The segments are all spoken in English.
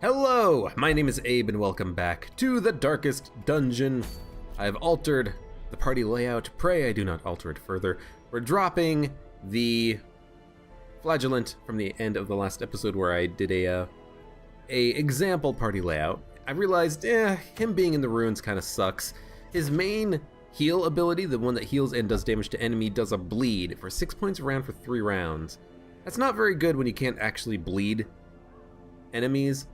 Hello, my name is Abe and welcome back to the darkest dungeon. I have altered the party layout. Pray I do not alter it further. We're dropping the flagellant from the end of the last episode where I did a example party layout. I realized, him being in the ruins kind of sucks. His main heal ability, the one that heals and does damage to enemy, does a bleed for 6 points a round for 3 rounds. That's not very good when you can't actually bleed enemies.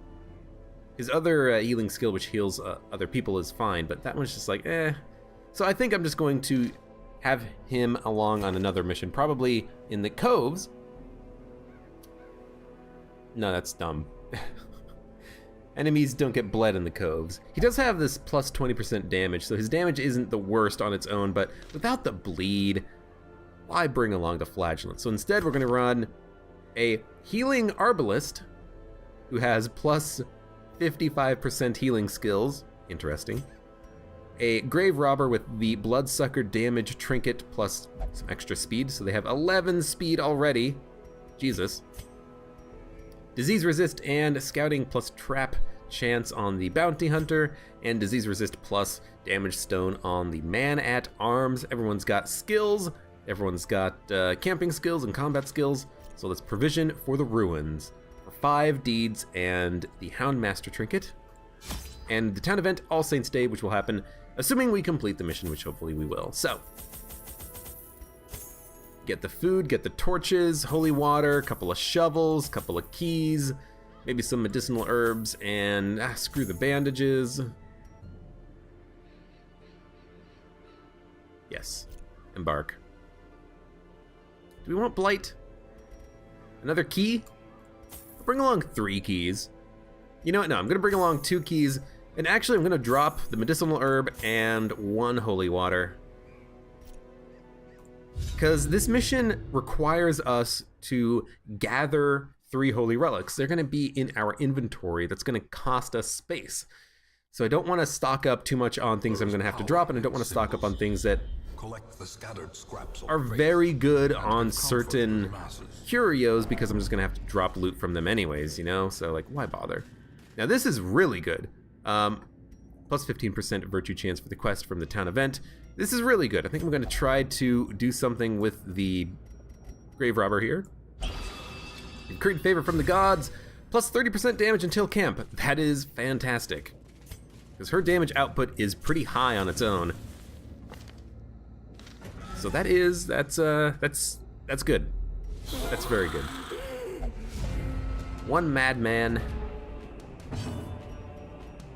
His other healing skill, which heals other people, is fine, but that one's just like, So I think I'm just going to have him along on another mission, probably in the coves. No, that's dumb. Enemies don't get bled in the coves. He does have this plus 20% damage, so his damage isn't the worst on its own, but without the bleed, why bring along the flagellant? So instead, we're going to run a healing arbalist who has plus 55% healing skills. Interesting. A grave robber with the bloodsucker damage trinket plus some extra speed, so they have 11 speed already. Jesus. Disease resist and scouting plus trap chance on the bounty hunter, and disease resist plus damage stone on the man at arms. Everyone's got skills. Everyone's got camping skills and combat skills. So let's provision for the ruins. 5 deeds and the Houndmaster trinket, and the town event All Saints Day, which will happen assuming we complete the mission, which hopefully we will. So get the food, get the torches, holy water, couple of shovels, couple of keys, maybe some medicinal herbs, and screw the bandages. Yes, embark. Do we want blight? Another key? Bring along 3 keys. You know what? No, I'm going to bring along 2 keys. And actually, I'm going to drop the medicinal herb and 1 holy water. Because this mission requires us to gather 3 holy relics. They're going to be in our inventory. That's going to cost us space. So I don't want to stock up too much on things I'm going to have to drop, and I don't want to stock up on things that are very good on certain curios, because I'm just gonna have to drop loot from them anyways, you know? So like, why bother? Now this is really good. Plus 15% virtue chance for the quest from the town event. This is really good. I think I'm gonna try to do something with the grave robber here. Increased favor from the gods, plus 30% damage until camp. That is fantastic, because her damage output is pretty high on its own. So that's good. That's very good. 1 madman,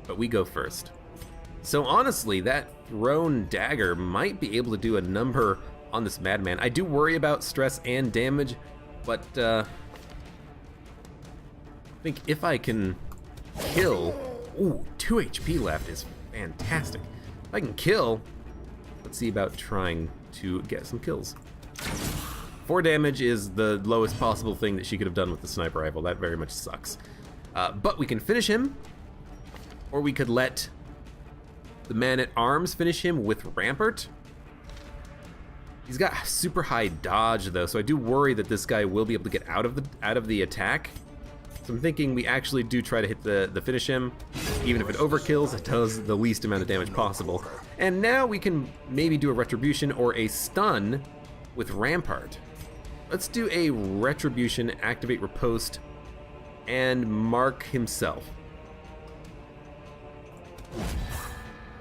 but we go first. So honestly, that thrown dagger might be able to do a number on this madman. I do worry about stress and damage, but I think if I can kill, 2 HP left is fantastic. If I can kill, let's see about trying to get some kills. 4 damage is the lowest possible thing that she could have done with the sniper rifle. That very much sucks. But we can finish him, or we could let the man at arms finish him with Rampart. He's got super high dodge though, so I do worry that this guy will be able to get out of the attack. So I'm thinking we actually do try to hit the finish him. Even if it overkills, it does the least amount of damage possible. And now we can maybe do a retribution or a stun with Rampart. Let's do a retribution, activate riposte, and mark himself.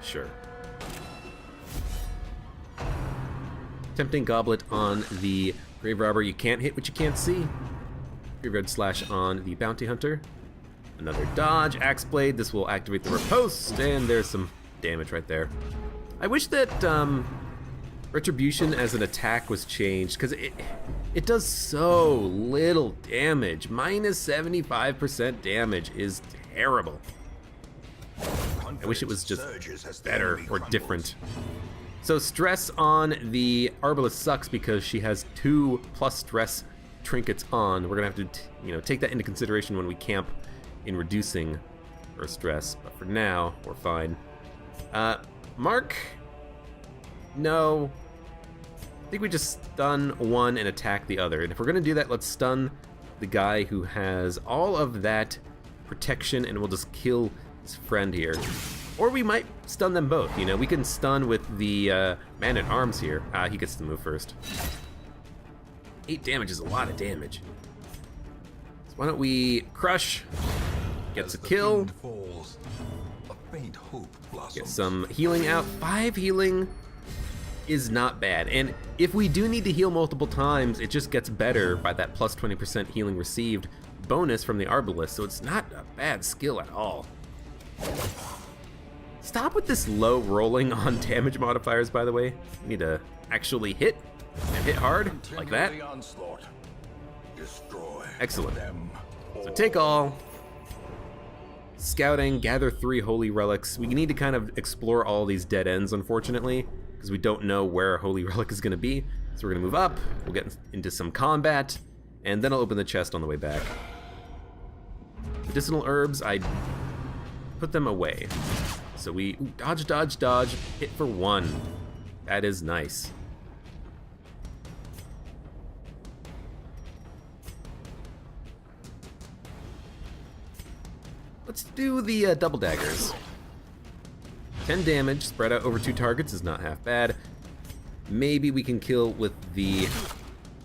Sure. Tempting goblet on the grave robber. You can't hit what you can't see. Graveyard slash on the bounty hunter. Another dodge, axe blade. This will activate the riposte, and there's some damage right there. I wish that retribution as an attack was changed, because it does so little damage. Minus 75% damage is terrible. I wish it was just better or different. So stress on the arbalist sucks because she has 2 plus stress trinkets on. We're gonna have to take that into consideration when we camp in reducing her stress, but for now we're fine. Mark, no, I think we just stun one and attack the other, and if we're gonna do that, let's stun the guy who has all of that protection, and we'll just kill his friend here. Or we might stun them both, you know? We can stun with the man-at-arms here. He gets to move first. 8 damage is a lot of damage. So why don't we crush? Gets a kill. Falls, a faint hope blossoms. Get some healing out. 5 healing is not bad. And if we do need to heal multiple times, it just gets better by that plus 20% healing received bonus from the Arbalist, so it's not a bad skill at all. Stop with this low rolling on damage modifiers, by the way. You need to actually hit, and hit hard, like that. Excellent. So take all. Scouting, gather 3 holy relics. We need to kind of explore all these dead ends, unfortunately, because we don't know where a holy relic is going to be. So we're going to move up, we'll get into some combat, and then I'll open the chest on the way back. Medicinal herbs, I put them away. So we dodge, dodge, dodge, hit for 1. That is nice. Let's do the double daggers. 10 damage, spread out over 2 targets is not half bad. Maybe we can kill with the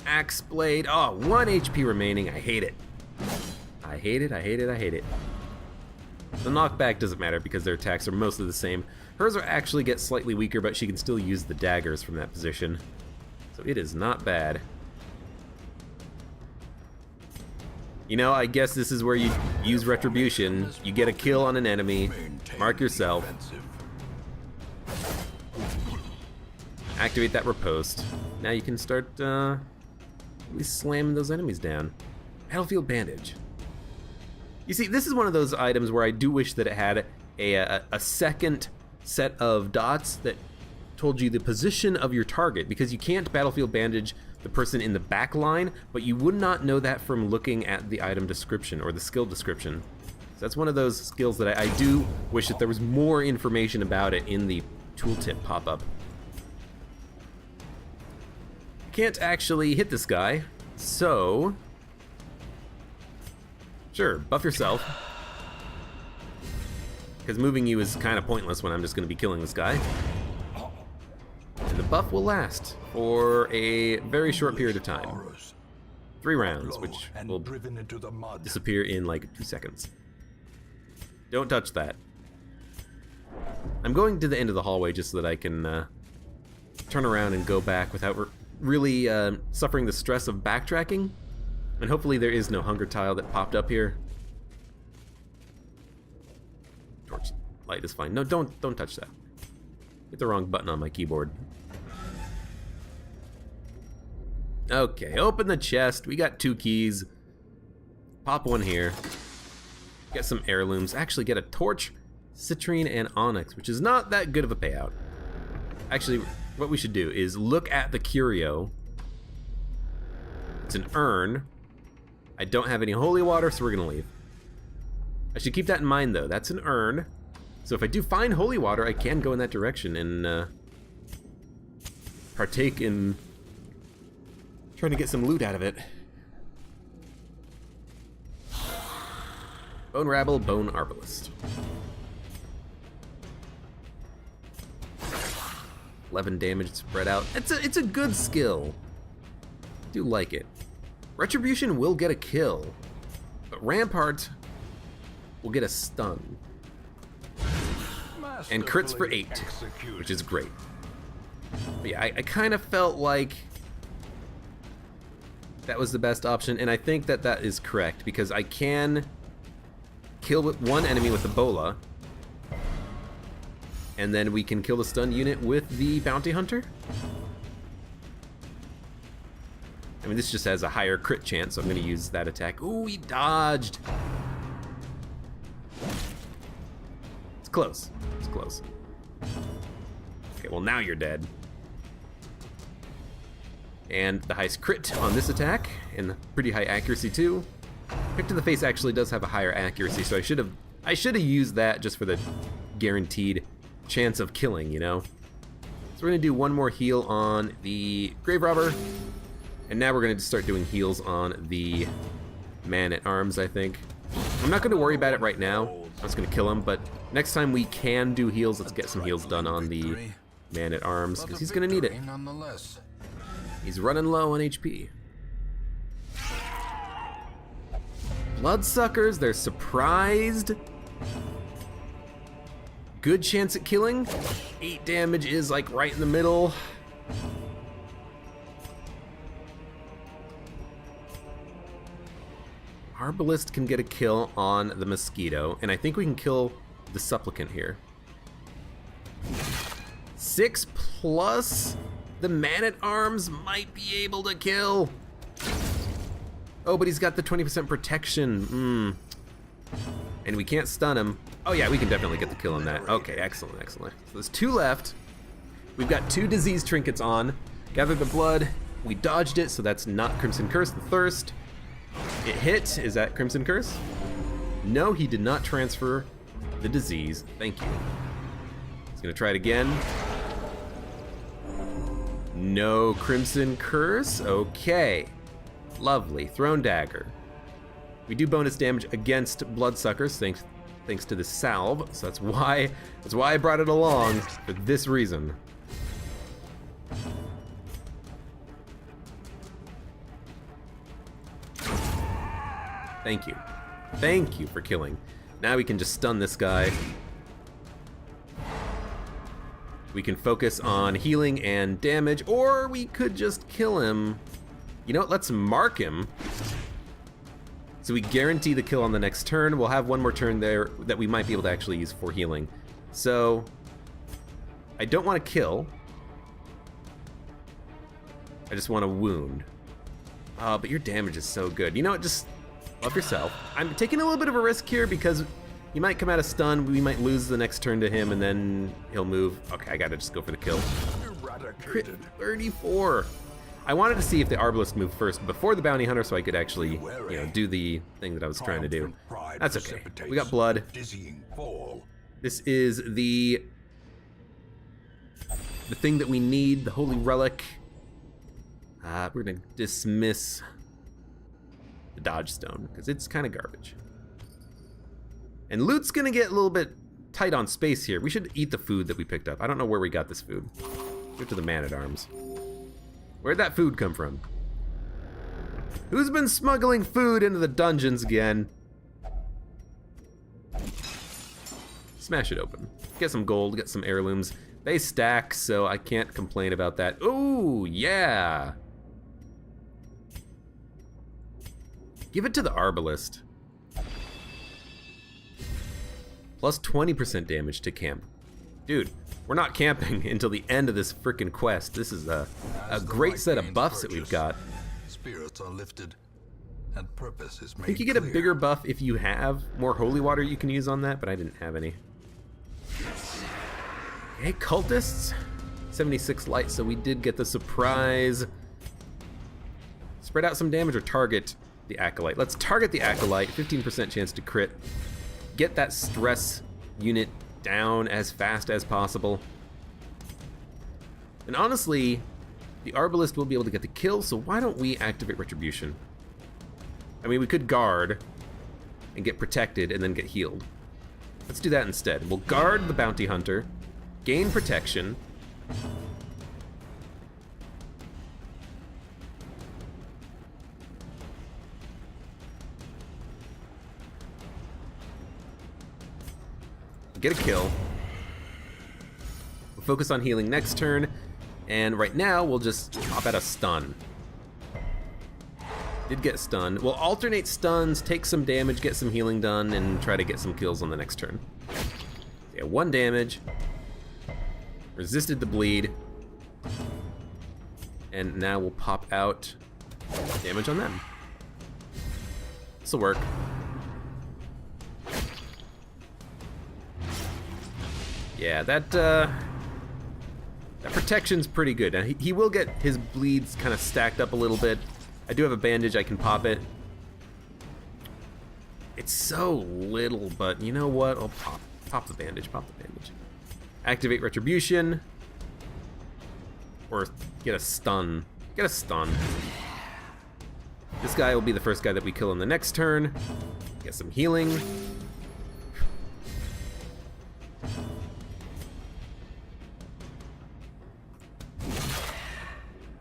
axe blade. Oh, 1 HP remaining. I hate it. I hate it, I hate it, I hate it. The knockback doesn't matter because their attacks are mostly the same. Hers are actually get slightly weaker, but she can still use the daggers from that position. So it is not bad. You know, I guess this is where you use retribution. You get a kill on an enemy, mark yourself, activate that riposte. Now you can start really slamming those enemies down. Battlefield bandage. You see, this is one of those items where I do wish that it had a second set of dots that told you the position of your target, because you can't battlefield bandage the person in the back line, but you would not know that from looking at the item description or the skill description. So that's one of those skills that I do wish that there was more information about it in the tooltip pop-up. Can't actually hit this guy, so sure, buff yourself, because moving you is kind of pointless when I'm just going to be killing this guy. And the buff will last for a very short period of time. 3 rounds, which will disappear in like 2 seconds. Don't touch that. I'm going to the end of the hallway just so that I can turn around and go back without really suffering the stress of backtracking. And hopefully there is no hunger tile that popped up here. Torch light is fine. No, don't touch that. Hit the wrong button on my keyboard. Okay, open the chest. We got 2 keys. Pop 1 here. Get some heirlooms. Actually get a torch, citrine, and onyx, which is not that good of a payout. Actually, what we should do is look at the curio. It's an urn. I don't have any holy water, so we're gonna leave. I should keep that in mind though. That's an urn. So if I do find holy water, I can go in that direction and partake in trying to get some loot out of it. Bone rabble, bone arbalist. 11 damage spread out. It's a good skill. I do like it. Retribution will get a kill, but Rampart will get a stun. And crits for 8, which is great. But yeah, I kind of felt like that was the best option, and I think that that is correct, because I can kill one enemy with Ebola, and then we can kill the stun unit with the bounty hunter. I mean, this just has a higher crit chance, so I'm going to use that attack. Ooh, he dodged. It's close. It's close. Okay, well now you're dead. And the highest crit on this attack, and pretty high accuracy too. Pick to the face actually does have a higher accuracy, so I should have used that just for the guaranteed chance of killing, you know. So we're gonna do one more heal on the grave robber, and now we're gonna start doing heals on the man at arms, I think. I'm not going to worry about it right now. I'm just going to kill him, but next time we can do heals, let's get some heals done on the man-at-arms, because he's going to need it. He's running low on HP. Bloodsuckers, they're surprised. Good chance at killing. 8 damage is like right in the middle. Arbalist can get a kill on the mosquito, and I think we can kill the supplicant here. 6 plus the man-at-arms might be able to kill. Oh, but he's got the 20% protection. And we can't stun him. Oh yeah, we can definitely get the kill on that. Okay, excellent, excellent. So there's 2 left. We've got 2 disease trinkets on. Gather the blood. We dodged it, so that's not Crimson Curse. The thirst. It hit. Is that Crimson Curse? No, he did not transfer the disease. Thank you. He's gonna try it again. No Crimson Curse. Okay. Lovely. Thrown Dagger. We do bonus damage against Bloodsuckers thanks to the salve, so that's why I brought it along for this reason. Thank you. Thank you for killing. Now we can just stun this guy. We can focus on healing and damage, or we could just kill him. You know what, let's mark him. So we guarantee the kill on the next turn. We'll have one more turn there that we might be able to actually use for healing. So, I don't want to kill. I just want to wound. But your damage is so good. You know what, just love yourself. I'm taking a little bit of a risk here because he might come out of stun, we might lose the next turn to him, and then he'll move. Okay, I gotta just go for the kill. Crit 34. I wanted to see if the Arbalist moved first before the Bounty Hunter so I could actually, you know, do the thing that I was trying to do. That's okay. We got blood. This is the thing that we need, the Holy Relic. We're gonna dismiss the Dodge Stone because it's kind of garbage. And loot's gonna get a little bit tight on space here. We should eat the food that we picked up. I don't know where we got this food. Go to the Man-at-Arms. Where'd that food come from? Who's been smuggling food into the dungeons again? Smash it open. Get some gold, get some heirlooms. They stack, so I can't complain about that. Ooh, yeah! Give it to the Arbalist. Plus 20% damage to camp. Dude, we're not camping until the end of this frickin' quest. This is a great set of buffs that we've got. Spirits are lifted, and purpose is made I think you get a clear. bigger buff if you have more holy water you can use on that, but I didn't have any. Okay, cultists. 76 light, so we did get the surprise. Spread out some damage or target the Acolyte. Let's target the Acolyte, 15% chance to crit. Get that stress unit down as fast as possible. And honestly, the Arbalist will be able to get the kill, so why don't we activate Retribution? I mean, we could guard and get protected and then get healed. Let's do that instead. We'll guard the Bounty Hunter, gain protection, get a kill. We'll focus on healing next turn, and right now we'll just pop out a stun. Did get stunned. We'll alternate stuns, take some damage, get some healing done, and try to get some kills on the next turn. Yeah, 1 damage. Resisted the bleed. And now we'll pop out damage on them. This'll work. Yeah, that protection's pretty good. Now, he will get his bleeds kind of stacked up a little bit. I do have a bandage, I can pop it. It's so little, but you know what? I'll pop the bandage, Activate Retribution. Or get a stun. Get a stun. This guy will be the first guy that we kill in the next turn. Get some healing.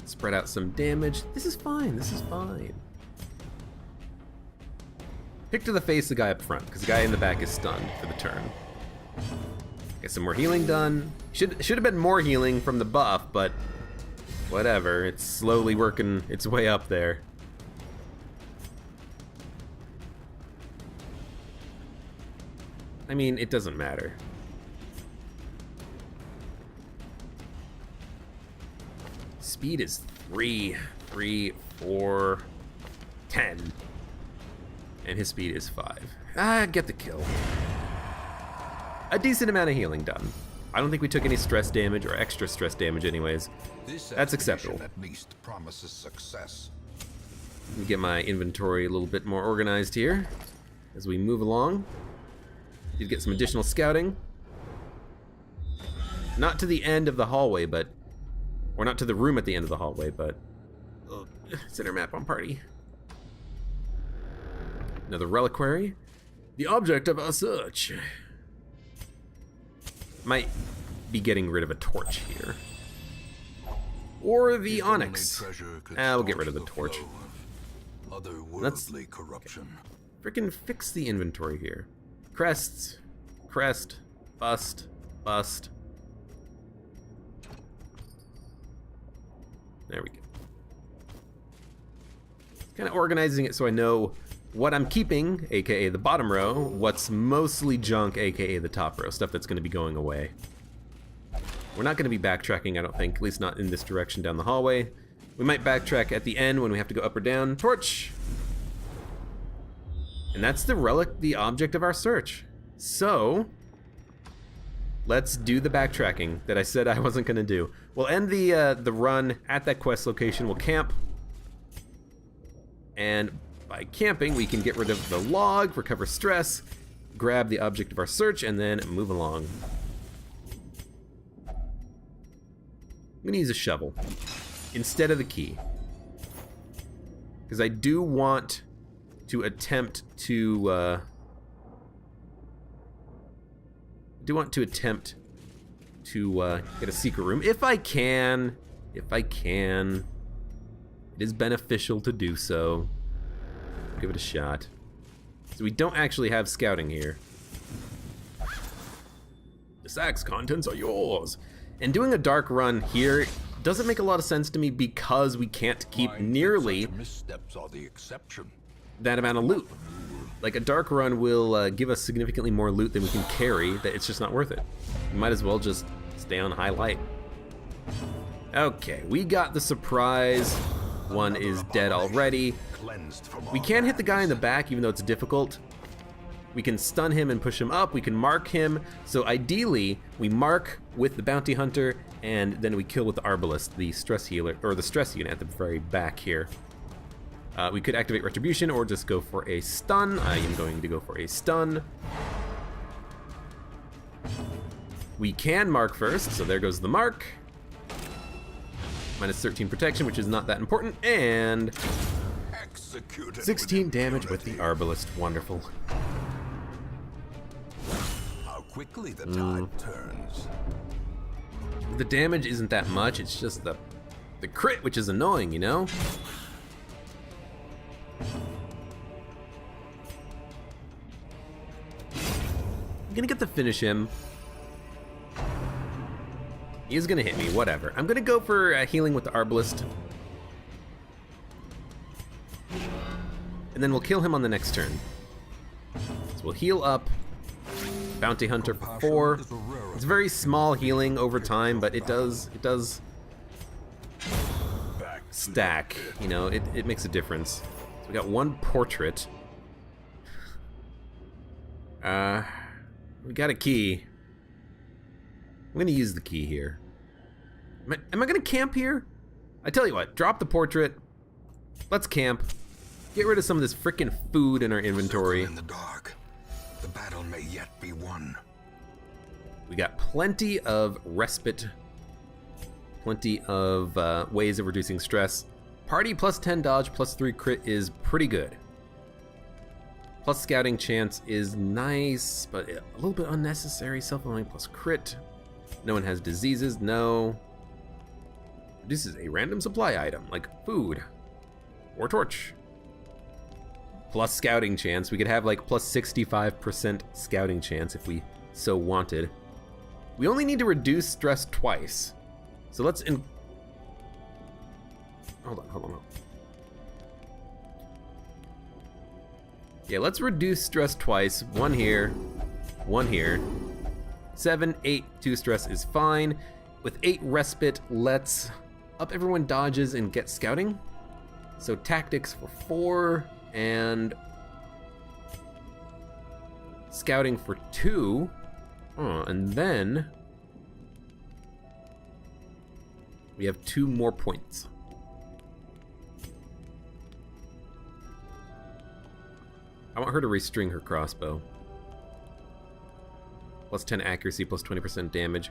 Spread out some damage. This is fine, this is fine. Pick to the face the guy up front, because the guy in the back is stunned for the turn. Get some more healing done. Should have been more healing from the buff, but whatever. It's slowly working its way up there. I mean, it doesn't matter. Speed is 3, 3, 4, 10. And his speed is 5. Get the kill. A decent amount of healing done. I don't think we took any stress damage or extra stress damage anyways. That's acceptable. At least promises success. Let me get my inventory a little bit more organized here as we move along. Did get some additional scouting. Not to the end of the hallway, but... Or not to the room at the end of the hallway, but... Center map on party. Another reliquary. The object of our search. Might be getting rid of a torch here. Or the onyx. We'll get rid of the torch. Let's corruption. Frickin' fix the inventory here. Crests. Crest. Bust. Bust. There we go. Kind of organizing it so I know what I'm keeping, aka the bottom row, what's mostly junk, aka the top row, stuff that's going to be going away. We're not going to be backtracking, I don't think, at least not in this direction down the hallway. We might backtrack at the end when we have to go up or down. Torch! And that's the relic, the object of our search. So, let's do the backtracking that I said I wasn't going to do. We'll end the run at that quest location, we'll camp, and by camping, we can get rid of the log, recover stress, grab the object of our search, and then move along. I'm gonna use a shovel instead of the key, because I do want to attempt to get a secret room if I can. If I can, it is beneficial to do so. Give it a shot. So we don't actually have scouting here. The sack's contents are yours. And doing a dark run here doesn't make a lot of sense to me because we can't keep nearly missteps are the exception. that amount of loot. Like, a dark run will give us significantly more loot than we can carry, that it's just not worth it. We might as well just stay on high light. Okay, we got the surprise. One is dead already. We can hit the guy in the back even though it's difficult. We can stun him and push him up. We can mark him. So ideally, we mark with the bounty hunter and then we kill with the arbalist, the stress healer, or the stress unit at the very back here. We could activate retribution or just go for a stun. I am going to go for a stun. We can mark first, so there goes the mark. Minus 13 protection, which is not that important, and 16 damage with the arbalist. Wonderful. How quickly the tide turns. The damage isn't that much, it's just the crit, which is annoying, you know? I'm gonna get to finish him. He is gonna hit me, whatever. I'm gonna go for healing with the arbalist. And then we'll kill him on the next turn. So we'll heal up. Bounty Hunter for 4. It's very small healing over time, but it does stack. You know, it makes a difference. So we got one portrait. We got a key. I'm gonna use the key here. Am I gonna camp here? I tell you what, drop the portrait. Let's camp. Get rid of some of this frickin' food in our inventory. In the dark, the battle may yet be won. We got plenty of respite, plenty of ways of reducing stress. Party plus 10 dodge plus 3 crit is pretty good. Plus scouting chance is nice, but a little bit unnecessary. Self-healing plus crit. No one has diseases, no. This is a random supply item, like food or torch. Plus scouting chance. We could have like plus 65% scouting chance if we so wanted. We only need to reduce stress twice. So let's hold on. Yeah, let's reduce stress twice. One here, one here. 7, 8, 2 stress is fine. With 8 respite, let's up everyone dodges and get scouting. So tactics for 4 and scouting for 2. And then we have 2 more points. I want her to restring her crossbow. Plus 10 accuracy, plus 20% damage,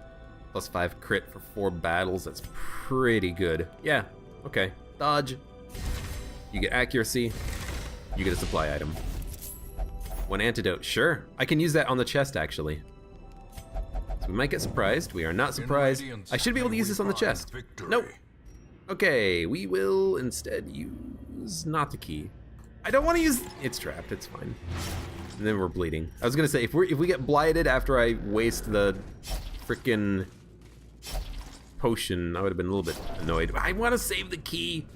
plus 5 crit for 4 battles. That's pretty good. Yeah, okay. Dodge. You get accuracy. You get a supply item. 1 antidote. Sure. I can use that on the chest, actually. So we might get surprised. We are not surprised. I should be able to use this on the chest. Nope. Okay, we will instead use not the key. I don't want to use... It's trapped, it's fine. And then we're bleeding. I was gonna say, if we get blighted after I waste the frickin' potion, I would have been a little bit annoyed. I want to save the key.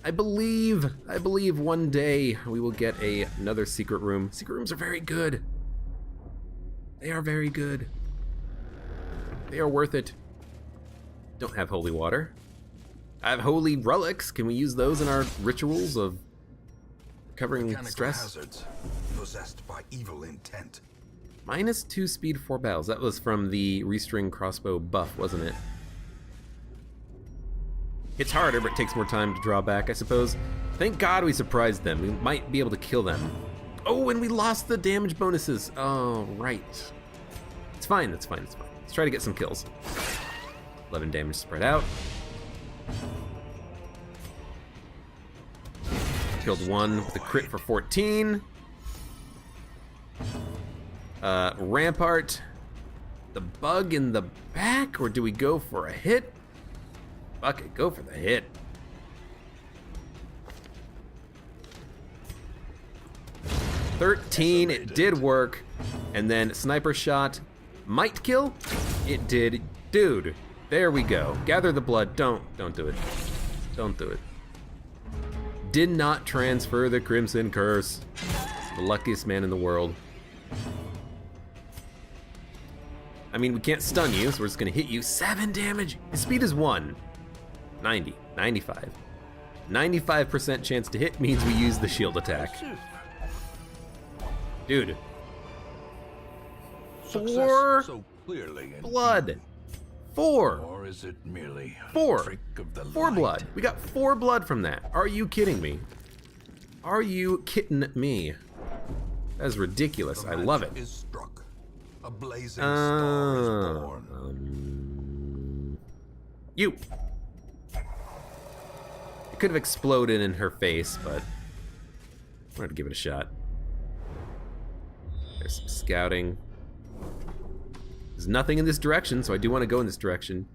I believe one day we will get another secret room. Secret rooms are very good. They are very good. They are worth it. Don't have holy water. I have holy relics. Can we use those in our rituals of covering stress? Hazards possessed by evil intent. Minus 2 speed 4 battles. That was from the restring crossbow buff, wasn't it? It's harder, but it takes more time to draw back, I suppose. Thank God we surprised them. We might be able to kill them. Oh, and we lost the damage bonuses. Oh, right. It's fine, that's fine, it's fine. Let's try to get some kills. 11 damage spread out. Killed 1 with a crit for 14. Rampart. The bug in the back, or do we go for a hit? Fuck it, go for the hit. $13, it did work. And then sniper shot might kill. It did. Dude, there we go. Gather the blood. Don't do it. Don't do it. Did not transfer the Crimson Curse. The luckiest man in the world. I mean, we can't stun you, so we're just gonna hit you. 7 damage. His speed is 1. 90, 95. 95% chance to hit means we use the shield attack. Dude. 4 so clearly blood. 4. Or is it merely 4. trick of the 4 light? blood. We got 4 blood from that. Are you kidding me? Are you kidding me? That is ridiculous. I love it. Is struck. A blazing star is born. You. It could have exploded in her face, but I'm going to give it a shot. There's some scouting. There's nothing in this direction, so I do want to go in this direction.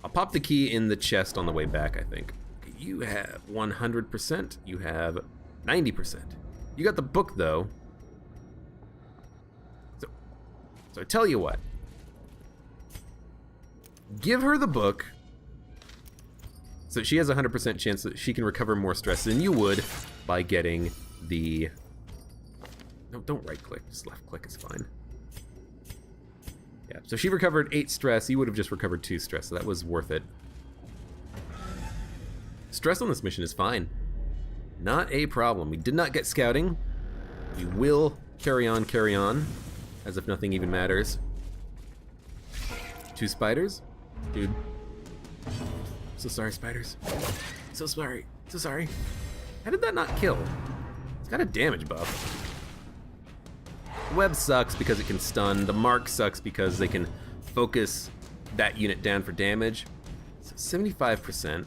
I'll pop the key in the chest on the way back, I think. Okay, you have 100%. You have 90%. You got the book, though. So I tell you what. Give her the book. So she has a 100% chance that she can recover more stress than you would by getting the... No, don't right click. Just left click is fine. Yeah, so she recovered 8 stress. You would have just recovered 2 stress, so that was worth it. Stress on this mission is fine. Not a problem. We did not get scouting. We will carry on, as if nothing even matters. 2 spiders? Dude. So sorry, spiders. So sorry. So sorry. How did that not kill? It's got a damage buff. Web sucks because it can stun. The mark sucks because they can focus that unit down for damage. So 75%.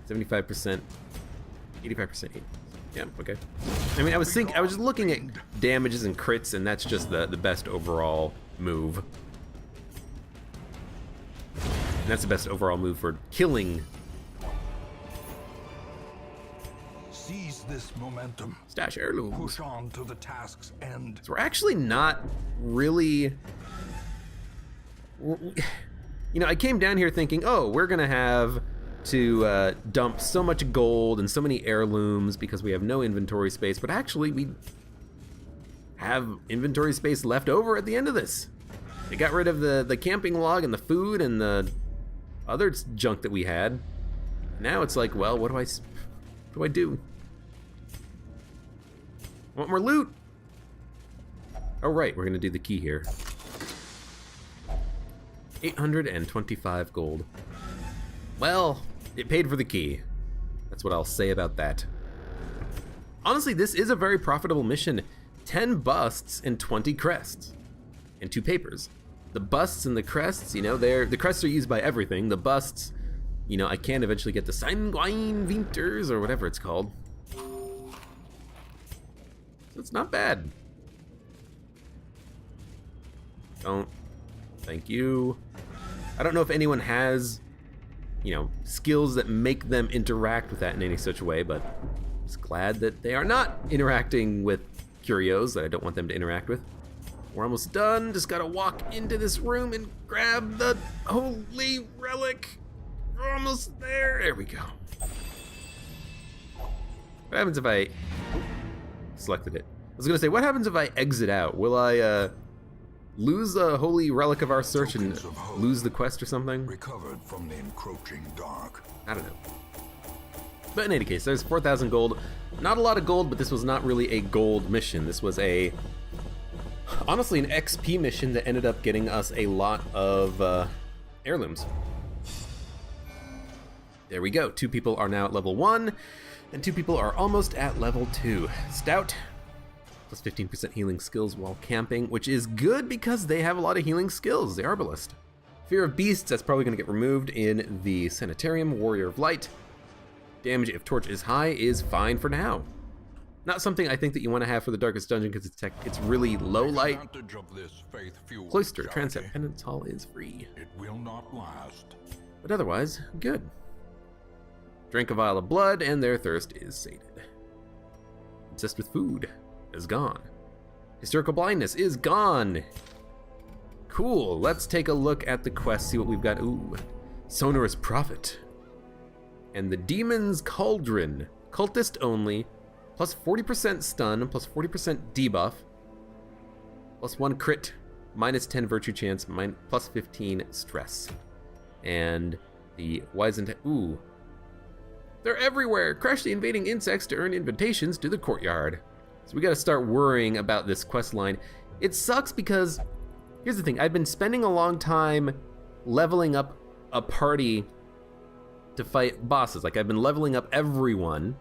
75%. 85%. Yeah, okay. I mean, I was just looking at damages and crits, and that's just the best overall move. And that's the best overall move for killing. Seize this momentum. Stash heirlooms. Push on to the task's end. So we're actually not really... You know, I came down here thinking, oh, we're gonna have to dump so much gold and so many heirlooms because we have no inventory space, but actually we have inventory space left over at the end of this. They got rid of the camping log and the food and the other junk that we had. Now it's like, well, what do I do? I want more loot. Oh right, we're gonna do the key here. 825 gold. Well, it paid for the key. That's what I'll say about that. Honestly, this is a very profitable mission. 10 busts and 20 crests. And 2 papers. The busts and the crests, you know, the crests are used by everything. The busts, you know, I can eventually get the Sanguine Winters or whatever it's called. So it's not bad. Don't. Thank you. I don't know if anyone has, you know, skills that make them interact with that in any such way, but I'm just glad that they are not interacting with curios that I don't want them to interact with. We're almost done. Just gotta walk into this room and grab the holy relic. We're almost there. There we go. What happens if I selected it? I was gonna say, what happens if I exit out? Will I lose the holy relic of our search and lose the quest or something? Recovered from the encroaching dark. I don't know. But in any case, there's 4,000 gold. Not a lot of gold, but this was not really a gold mission. This was honestly an XP mission that ended up getting us a lot of heirlooms. There we go. 2 people are now at level 1, and 2 people are almost at level 2. Stout, plus 15% healing skills while camping, which is good because they have a lot of healing skills, the Arbalist. Fear of Beasts, that's probably going to get removed in the Sanitarium. Warrior of Light. Damage if torch is high is fine for now. Not something I think that you want to have for the Darkest Dungeon because it's really low light. Cloister, Transept, Penance Hall is free. It will not last. But otherwise, good. Drank a vial of blood and their thirst is sated. Obsessed with food is gone. Hysterical blindness is gone. Cool, let's take a look at the quest, see what we've got. Ooh, Sonorous Prophet. And the Demon's Cauldron. Cultist only. Plus 40% stun, plus 40% debuff. Plus 1 crit, minus 10 virtue chance, plus 15 stress. And the Wizened... Ooh. They're everywhere! Crush the invading insects to earn invitations to the courtyard. So we gotta start worrying about this quest line. It sucks because, here's the thing, I've been spending a long time leveling up a party to fight bosses. Like, I've been leveling up everyone.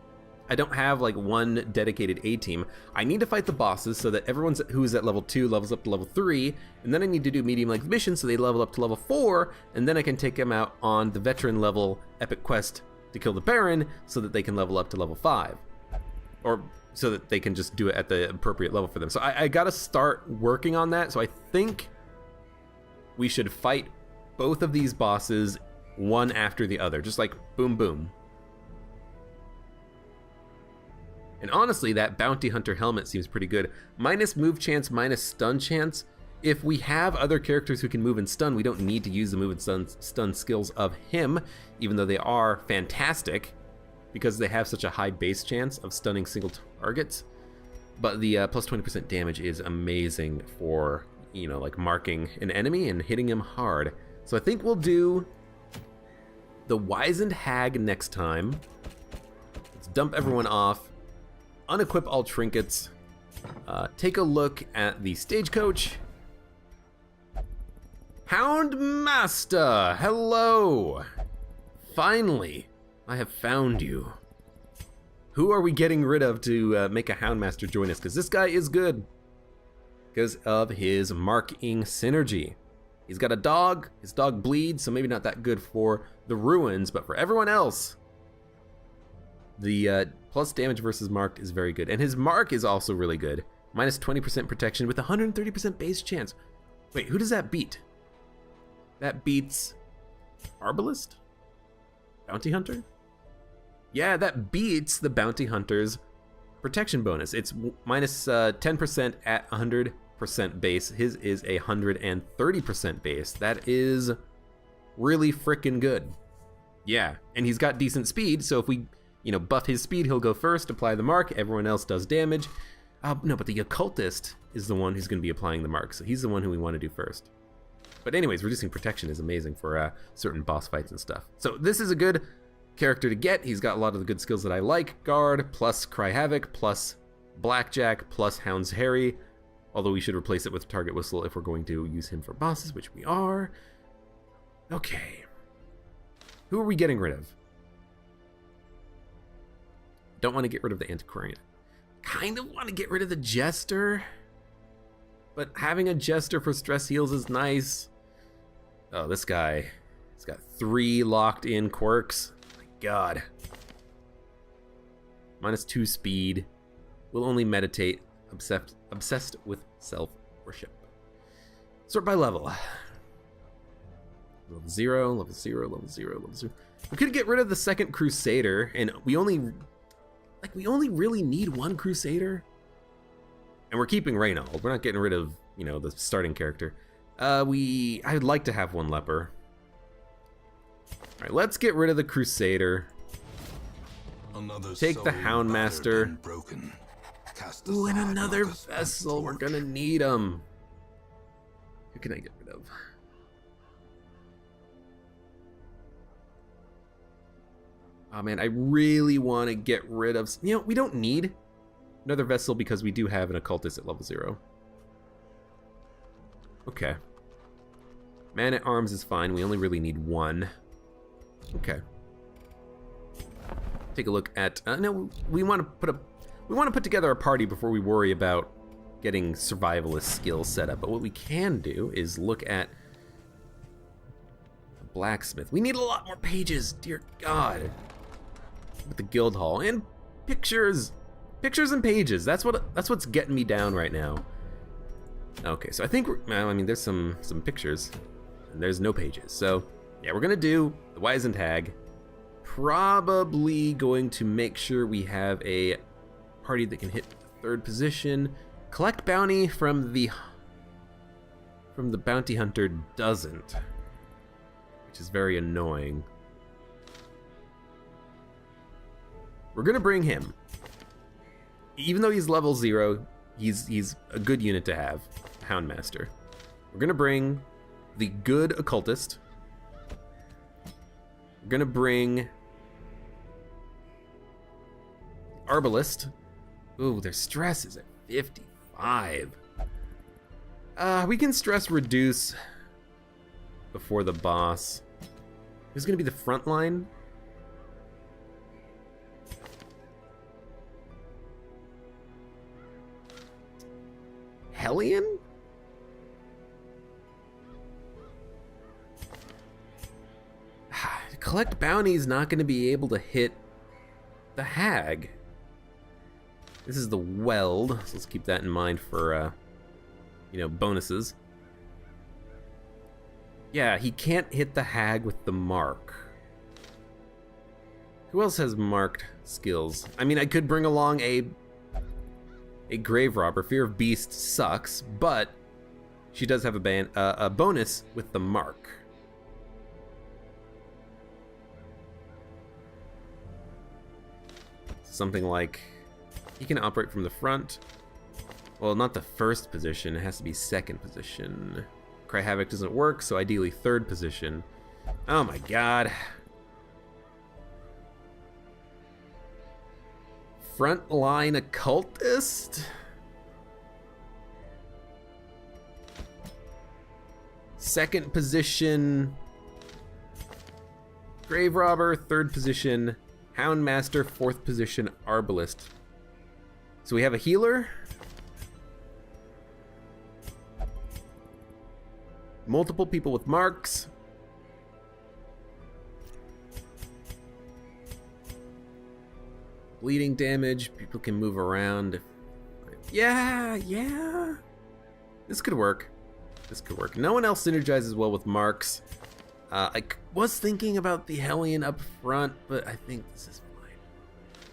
I don't have like one dedicated A-team. I need to fight the bosses so that everyone who's at level 2 levels up to level 3, and then I need to do medium length missions so they level up to level 4, and then I can take them out on the veteran level epic quest to kill the Baron so that they can level up to level 5. Or so that they can just do it at the appropriate level for them. So I gotta start working on that. So I think we should fight both of these bosses one after the other, just like boom boom. And honestly, that Bounty Hunter helmet seems pretty good. Minus move chance, minus stun chance. If we have other characters who can move and stun, we don't need to use the move and stun skills of him, even though they are fantastic, because they have such a high base chance of stunning single targets. But the plus 20% damage is amazing for, you know, like marking an enemy and hitting him hard. So I think we'll do the Wizened Hag next time. Let's dump everyone off, unequip all trinkets, take a look at the stagecoach. Houndmaster, hello! Finally, I have found you. Who are we getting rid of to make a Houndmaster join us? Because this guy is good. Because of his marking synergy. He's got a dog, his dog bleeds, so maybe not that good for the ruins, but for everyone else, The plus damage versus marked is very good. And his mark is also really good. Minus 20% protection with 130% base chance. Wait, who does that beat? That beats Arbalist? Bounty Hunter? Yeah, that beats the Bounty Hunter's protection bonus. It's minus 10% at 100% base. His is 130% base. That is really freaking good. Yeah, and he's got decent speed, so if we, buff his speed, he'll go first, apply the mark, everyone else does damage. No, but the Occultist is the one who's going to be applying the mark, so he's the one who we want to do first. But anyways, reducing protection is amazing for certain boss fights and stuff. So this is a good character to get. He's got a lot of the good skills that I like. Guard, plus Cry Havoc, plus Blackjack, plus Hound's Harry. Although we should replace it with Target Whistle if we're going to use him for bosses, which we are. Okay. Who are we getting rid of? Don't want to get rid of the Antiquarian. Kind of want to get rid of the Jester. But having a Jester for stress heals is nice. Oh, this guy. He's got 3 locked in quirks. My god. Minus 2 speed. Will only meditate. Obsessed with self-worship. Sort by level. Level 0, level 0, level 0, level 0. We could get rid of the second Crusader, and we only really need 1 Crusader. And we're keeping Reynold. We're not getting rid of, the starting character. I'd like to have 1 Leper. Alright, let's get rid of the Crusader. Take the Houndmaster. Ooh, and another vessel. We're gonna need him. Who can I get rid of? Oh man, I really want to get rid of... we don't need another vessel because we do have an Occultist at level 0. Okay. Man-at-Arms is fine. We only really need 1. Okay. Take a look at... no, we want to put together a party before we worry about getting survivalist skills set up. But what we can do is look at the blacksmith. We need a lot more pages, dear God. With the guild hall and pictures and pages. That's what's getting me down right now. Okay, so I think there's some pictures and there's no pages. So yeah, we're gonna do the Wizened Hag. Probably going to make sure we have a party that can hit the 3rd position. Collect bounty from the bounty hunter doesn't, which is very annoying. We're gonna bring him. Even though he's level 0, he's a good unit to have, Houndmaster. We're gonna bring the good Occultist. We're gonna bring Arbalist. Ooh, their stress is at 55. We can stress reduce before the boss. Who's gonna be the front line? Hellion? Collect bounty's not going to be able to hit the Hag. This is the Weld, so let's keep that in mind for, bonuses. Yeah, he can't hit the Hag with the mark. Who else has marked skills? I mean, I could bring along a Grave Robber. Fear of Beast sucks, but she does have a bonus with the mark. Something like he can operate from the front. Well, not the 1st position. It has to be 2nd position. Cry Havoc doesn't work, so ideally 3rd position. Oh my god. Frontline Occultist? 2nd position Grave Robber, 3rd position Houndmaster, 4th position Arbalist. So we have a healer, multiple people with marks, bleeding damage. People can move around. Yeah. This could work. No one else synergizes well with marks. I was thinking about the Hellion up front, but I think this is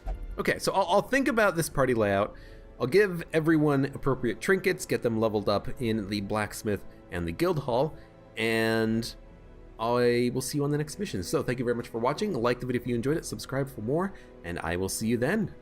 fine. Okay, so I'll think about this party layout. I'll give everyone appropriate trinkets, get them leveled up in the blacksmith and the guild hall, and I will see you on the next mission. So thank you very much for watching. Like the video if you enjoyed it, subscribe for more, and I will see you then.